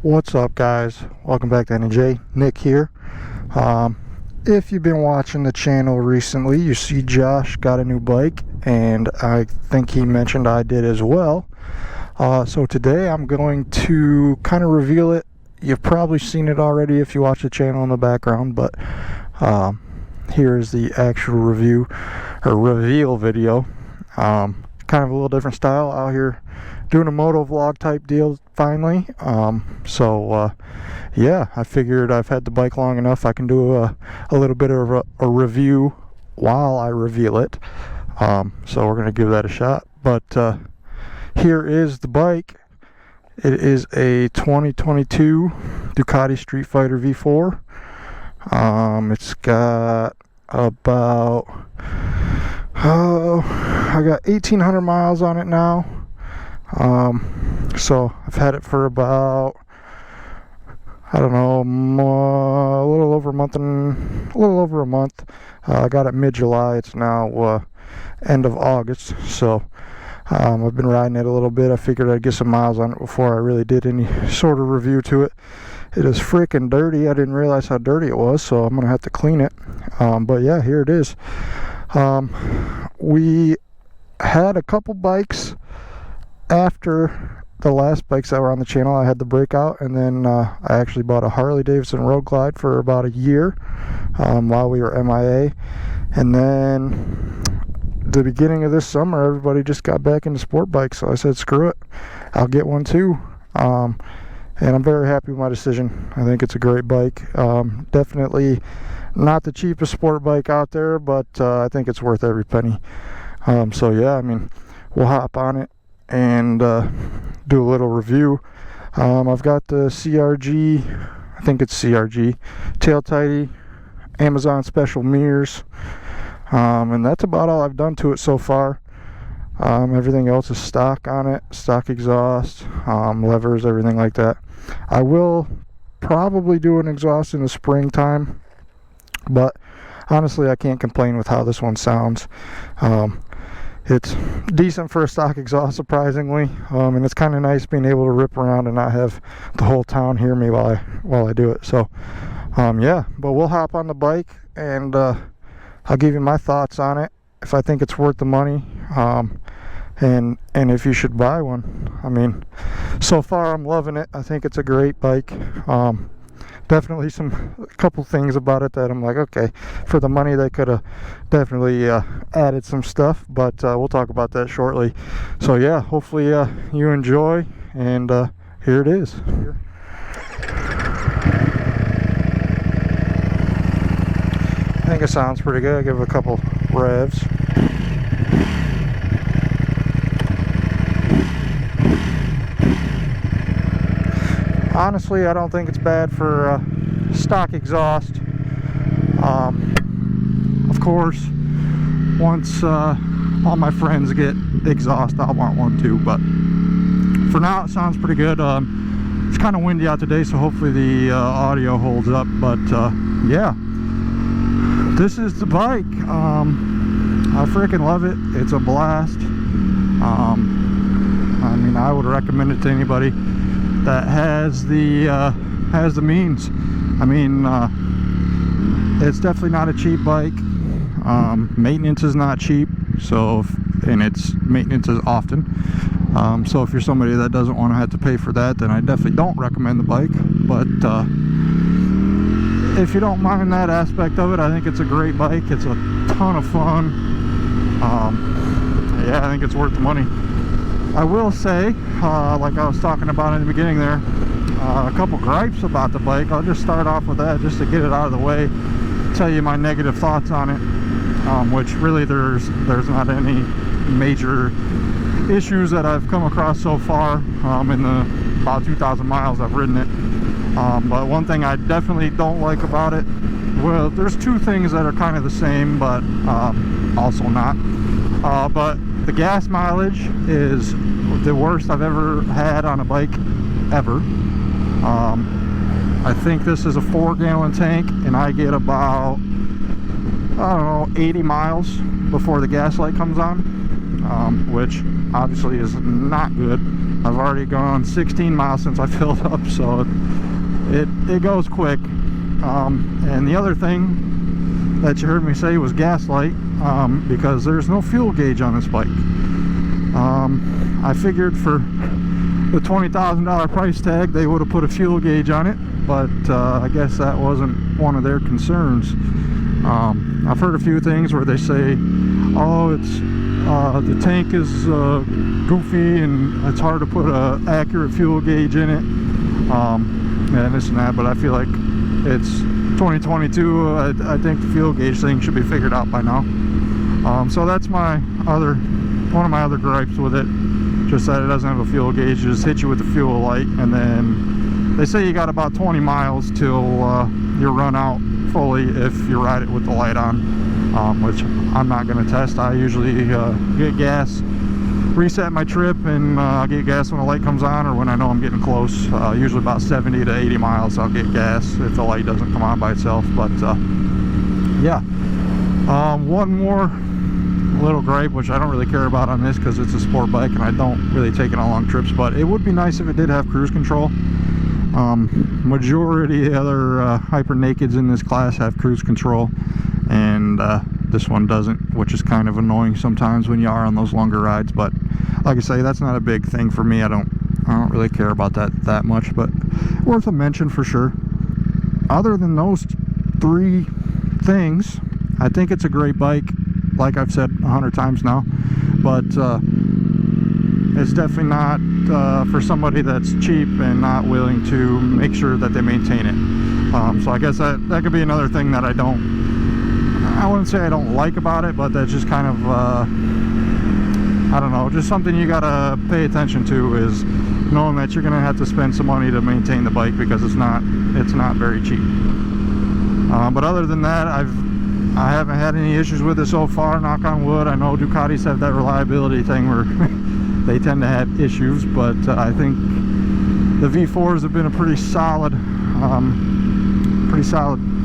What's up, guys? Welcome back to NJ. Nick here. If you've been watching the channel recently, you see Josh got a new bike, and I think he mentioned I did as well. So today I'm going to kind of reveal it. You've probably seen it already if you watch the channel in the background, but here's the actual review or reveal video. Kind of a little different style out here doing a motovlog type deal finally. Yeah, I figured I've had the bike long enough, I can do a little bit of a review while I reveal it. So we're gonna give that a shot. But here is the bike. It is a 2022 Ducati Street Fighter V4. It's got about I got 1,800 miles on it now. So I've had it for about, I don't know, a little over a month. I got it mid-July. It's now end of August. So I've been riding it a little bit. I figured I'd get some miles on it before I really did any sort of review to it. It is freaking dirty. I didn't realize how dirty it was, so I'm gonna have to clean it. But yeah, here it is. We had a couple bikes after the last bikes that were on the channel. I had the Breakout, and then I actually bought a Harley Davidson Road Glide for about a year while we were MIA. And then the beginning of this summer, everybody just got back into sport bikes, so I said screw it, I'll get one too. And I'm very happy with my decision. I think it's a great bike. Definitely not the cheapest sport bike out there, but I think it's worth every penny. So yeah, I mean, we'll hop on it and do a little review. I've got the CRG, I think it's CRG, tail tidy, Amazon special mirrors, and that's about all I've done to it so far. Everything else is stock on it, stock exhaust, levers, everything like that. I will probably do an exhaust in the springtime, but honestly I can't complain with how this one sounds. It's decent for a stock exhaust, surprisingly, and it's kind of nice being able to rip around and not have the whole town hear me while I do it. So yeah, but we'll hop on the bike and I'll give you my thoughts on it, if I think it's worth the money, and if you should buy one. I mean, so far I'm loving it. I think it's a great bike. Definitely a couple things about it that I'm like, okay, for the money they could have definitely added some stuff, but we'll talk about that shortly. So yeah, hopefully you enjoy, and here it is. I think it sounds pretty good. I'll give it a couple revs. Honestly, I don't think it's bad for stock exhaust. Of course, once all my friends get exhaust, I'll want one too, but for now it sounds pretty good. It's kind of windy out today, so hopefully the audio holds up, but yeah, this is the bike. I freaking love it. It's a blast. I mean, I would recommend it to anybody that has the means. I mean, it's definitely not a cheap bike. Maintenance is not cheap, so and its maintenance is often. So if you're somebody that doesn't want to have to pay for that, then I definitely don't recommend the bike. But if you don't mind that aspect of it, I think it's a great bike. It's a ton of fun. Yeah, I think it's worth the money. I will say, like I was talking about in the beginning there, a couple gripes about the bike. I'll just start off with that just to get it out of the way, tell you my negative thoughts on it, which really there's not any major issues that I've come across so far in the about 2,000 miles I've ridden it. But one thing I definitely don't like about it, well, there's two things that are kind of the same, but also not. But the gas mileage is the worst I've ever had on a bike, ever. I think this is a 4-gallon tank, and I get about, I don't know, 80 miles before the gas light comes on, which obviously is not good. I've already gone 16 miles since I filled up, so it goes quick. And the other thing that you heard me say was gaslight, because there's no fuel gauge on this bike. I figured for the $20,000 price tag they would have put a fuel gauge on it, but I guess that wasn't one of their concerns. I've heard a few things where they say, oh, it's the tank is goofy and it's hard to put an accurate fuel gauge in it, and this and that, but I feel like it's 2022. I think the fuel gauge thing should be figured out by now. So that's one of my other gripes with it, just that it doesn't have a fuel gauge. You just hit you with the fuel light, and then they say you got about 20 miles till you run out fully if you ride it with the light on, which I'm not going to test. I usually get gas, reset my trip, and I'll get gas when the light comes on or when I know I'm getting close. Usually about 70 to 80 miles I'll get gas if the light doesn't come on by itself. But yeah, one more little gripe, which I don't really care about on this because it's a sport bike and I don't really take it on long trips, but it would be nice if it did have cruise control. Majority of the other hyper nakeds in this class have cruise control, and this one doesn't, which is kind of annoying sometimes when you are on those longer rides. But like I say, that's not a big thing for me. I don't really care about that much, but worth a mention for sure. Other than those three things, I think it's a great bike, like I've said 100 times now, but it's definitely not for somebody that's cheap and not willing to make sure that they maintain it. So I guess that could be another thing that I wouldn't say I don't like about it, but that's just kind of I don't know, just something you gotta pay attention to, is knowing that you're gonna have to spend some money to maintain the bike, because it's not very cheap. But other than that, I haven't had any issues with it so far, knock on wood. I know Ducatis have that reliability thing where they tend to have issues, but I think the V4s have been a pretty solid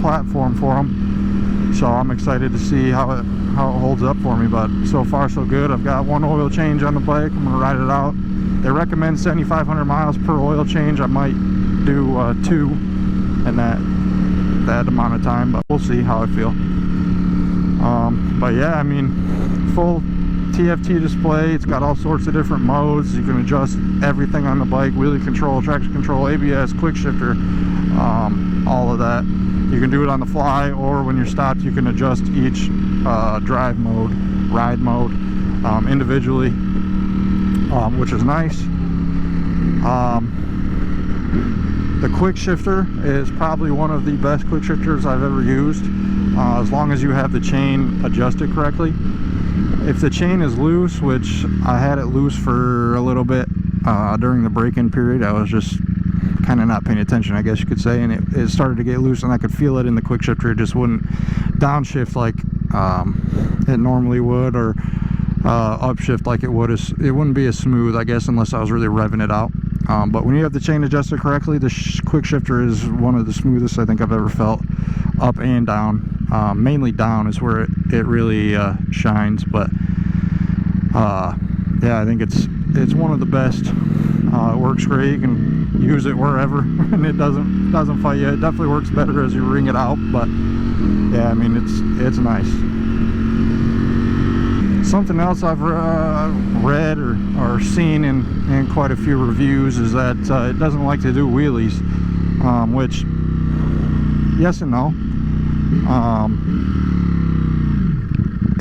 platform for them. So I'm excited to see how it holds up for me, but so far so good. I've got one oil change on the bike. I'm gonna ride it out. They recommend 7,500 miles per oil change. I might do 2 in that amount of time, but we'll see how I feel. But yeah, I mean, full Tft display. It's got all sorts of different modes. You can adjust everything on the bike: wheelie control, traction control, ABS, quick shifter, all of that. You can do it on the fly, or when you're stopped you can adjust each drive mode, ride mode individually, which is nice. The quick shifter is probably one of the best quick shifters I've ever used, as long as you have the chain adjusted correctly. If the chain is loose, which I had it loose for a little bit during the break-in period, I was just kind of not paying attention, I guess you could say, and it started to get loose, and I could feel it in the quick shifter. It just wouldn't downshift like it normally would, or upshift like it would. It wouldn't be as smooth, I guess, unless I was really revving it out. But when you have the chain adjusted correctly, the quick shifter is one of the smoothest I think I've ever felt, up and down. Mainly down is where it really shines, but yeah, I think it's one of the best. It works great. You can use it wherever and it doesn't fight you. It definitely works better as you ring it out, but yeah, I mean, it's nice. Something else I've read or seen in quite a few reviews is that it doesn't like to do wheelies, which, yes and no.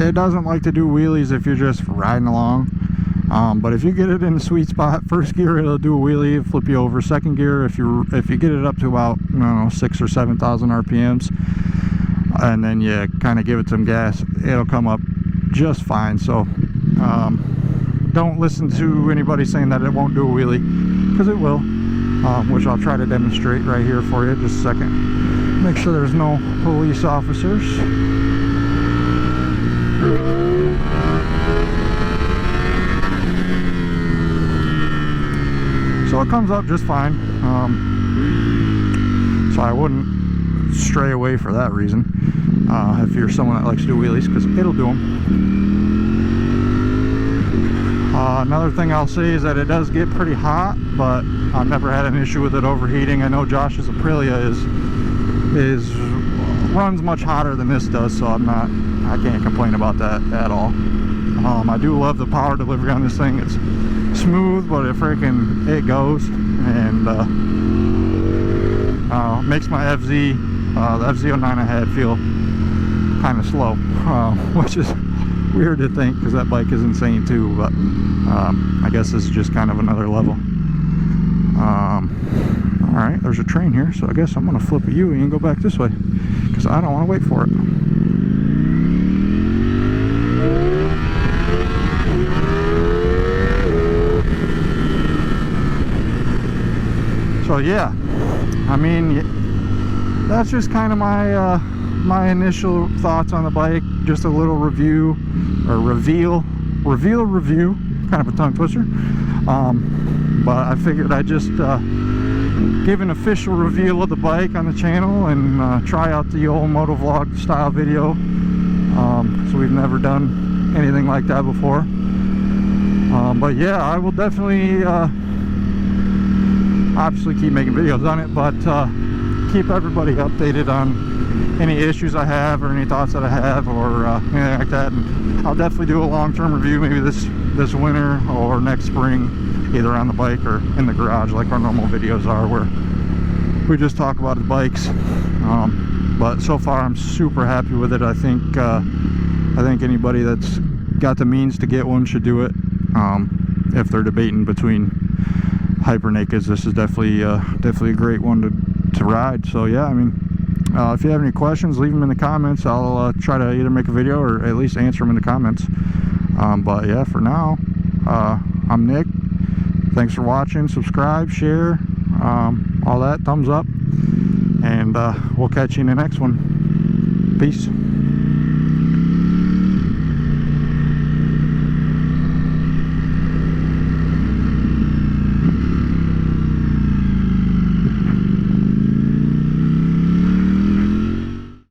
It doesn't like to do wheelies if you're just riding along, but if you get it in the sweet spot, first gear it'll do a wheelie, flip you over. Second gear, if you get it up to about, I don't know, 6,000 or 7,000 RPMs, and then you kind of give it some gas, it'll come up just fine. So don't listen to anybody saying that it won't do a wheelie, because it will, which I'll try to demonstrate right here for you. Just a second. Make sure there's no police officers. So it comes up just fine. So I wouldn't stray away for that reason. If you're someone that likes to do wheelies, because it'll do them. Another thing I'll say is that it does get pretty hot, but I've never had an issue with it overheating. I know Josh's Aprilia runs much hotter than this does, so I can't complain about that at all. I do love the power delivery on this thing. It's smooth, but it goes, and makes my FZ, the FZ09 I had, feel kind of slow, which is weird to think because that bike is insane too, but I guess this is just kind of another level. Alright, there's a train here, so I guess I'm gonna flip a U-ey and go back this way because I don't want to wait for it. So yeah, I mean, that's just kind of my my initial thoughts on the bike. Just a little review, or reveal review, kind of a tongue twister. But I figured I'd just give an official reveal of the bike on the channel and try out the old motovlog style video. So we've never done anything like that before. But yeah, I will definitely obviously keep making videos on it, but keep everybody updated on any issues I have or any thoughts that I have or anything like that. And I'll definitely do a long-term review, maybe this winter or next spring, either on the bike or in the garage like our normal videos are, where we just talk about the bikes. But so far I'm super happy with it. I think anybody that's got the means to get one should do it. If they're debating between hyper nakeds, this is definitely a great one to ride. So yeah, I mean, if you have any questions, leave them in the comments. I'll try to either make a video or at least answer them in the comments. But yeah, for now, I'm Nick. Thanks for watching. Subscribe, share, all that, thumbs up, and we'll catch you in the next one. Peace.